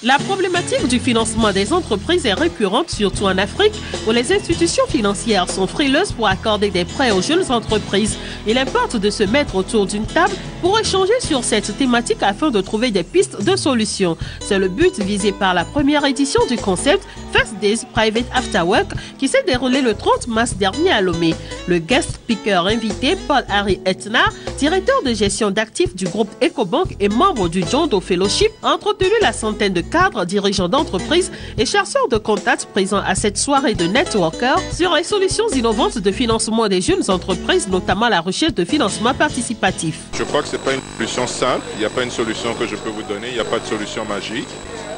La problématique du financement des entreprises est récurrente, surtout en Afrique, où les institutions financières sont frileuses pour accorder des prêts aux jeunes entreprises. Il importe de se mettre autour d'une table pour échanger sur cette thématique afin de trouver des pistes de solutions. C'est le but visé par la première édition du concept First Days Private After Work qui s'est déroulé le 30 mars dernier à Lomé. Le guest speaker invité, Paul-Harry Etna, directeur de gestion d'actifs du groupe Ecobank et membre du John Doe Fellowship, a entretenu la centaine de cadres, dirigeants d'entreprises et chercheurs de contacts présents à cette soirée de networker sur les solutions innovantes de financement des jeunes entreprises, notamment la recherche de financement participatif. Je crois que ce n'est pas une solution simple, il n'y a pas une solution que je peux vous donner, il n'y a pas de solution magique.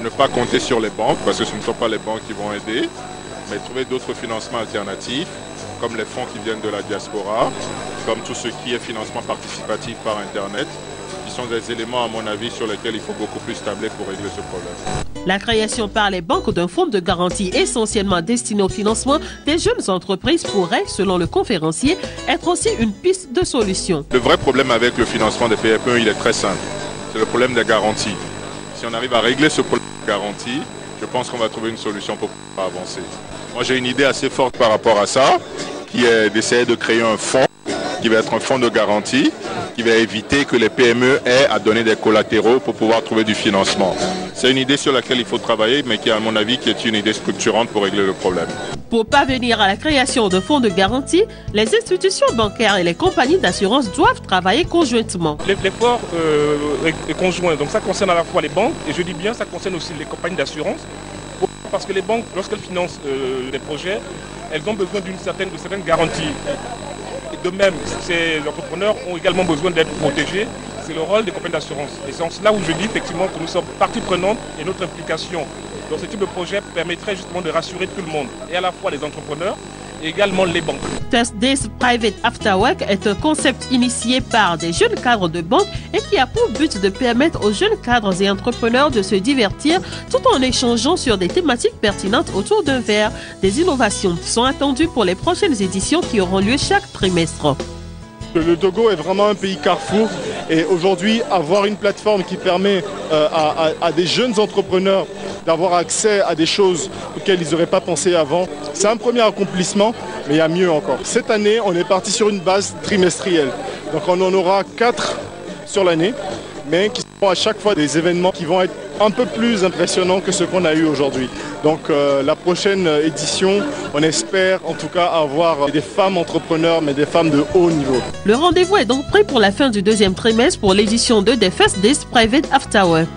Ne pas compter sur les banques parce que ce ne sont pas les banques qui vont aider, mais trouver d'autres financements alternatifs comme les fonds qui viennent de la diaspora, comme tout ce qui est financement participatif par Internet, qui sont des éléments à mon avis sur lesquels il faut beaucoup plus tabler pour régler ce problème. La création par les banques d'un fonds de garantie essentiellement destiné au financement des jeunes entreprises pourrait, selon le conférencier, être aussi une piste de solution. Le vrai problème avec le financement des PME, il est très simple. C'est le problème des garanties. Si on arrive à régler ce problème de garantie, je pense qu'on va trouver une solution pour pouvoir avancer. Moi, j'ai une idée assez forte par rapport à ça, qui est d'essayer de créer un fonds qui va être un fonds de garantie, qui va éviter que les PME aient à donner des collatéraux pour pouvoir trouver du financement. C'est une idée sur laquelle il faut travailler, mais qui, à mon avis, qui est une idée structurante pour régler le problème. Pour parvenir à la création de fonds de garantie, les institutions bancaires et les compagnies d'assurance doivent travailler conjointement. L'effort est conjoint, donc ça concerne à la fois les banques, et je dis bien, ça concerne aussi les compagnies d'assurance, parce que les banques, lorsqu'elles financent des projets, elles ont besoin de certaines garanties. De même, ces entrepreneurs ont également besoin d'être protégés. C'est le rôle des compagnies d'assurance. Et c'est en cela où je dis effectivement que nous sommes partie prenante et notre implication dans ce type de projet permettrait justement de rassurer tout le monde, et à la fois les entrepreneurs et également les banques. First Days Private After Work est un concept initié par des jeunes cadres de banque et qui a pour but de permettre aux jeunes cadres et entrepreneurs de se divertir tout en échangeant sur des thématiques pertinentes autour d'un verre. Des innovations sont attendues pour les prochaines éditions qui auront lieu chaque trimestre. Le Togo est vraiment un pays carrefour et aujourd'hui avoir une plateforme qui permet à des jeunes entrepreneurs d'avoir accès à des choses auxquelles ils n'auraient pas pensé avant, c'est un premier accomplissement, mais il y a mieux encore. Cette année, on est parti sur une base trimestrielle, donc on en aura 4 sur l'année, mais qui seront à chaque fois des événements qui vont être un peu plus impressionnants que ce qu'on a eu aujourd'hui. Donc la prochaine édition, on espère en tout cas avoir des femmes entrepreneurs, mais des femmes de haut niveau. Le rendez-vous est donc pris pour la fin du deuxième trimestre pour l'édition 2 des First Days Private After Work.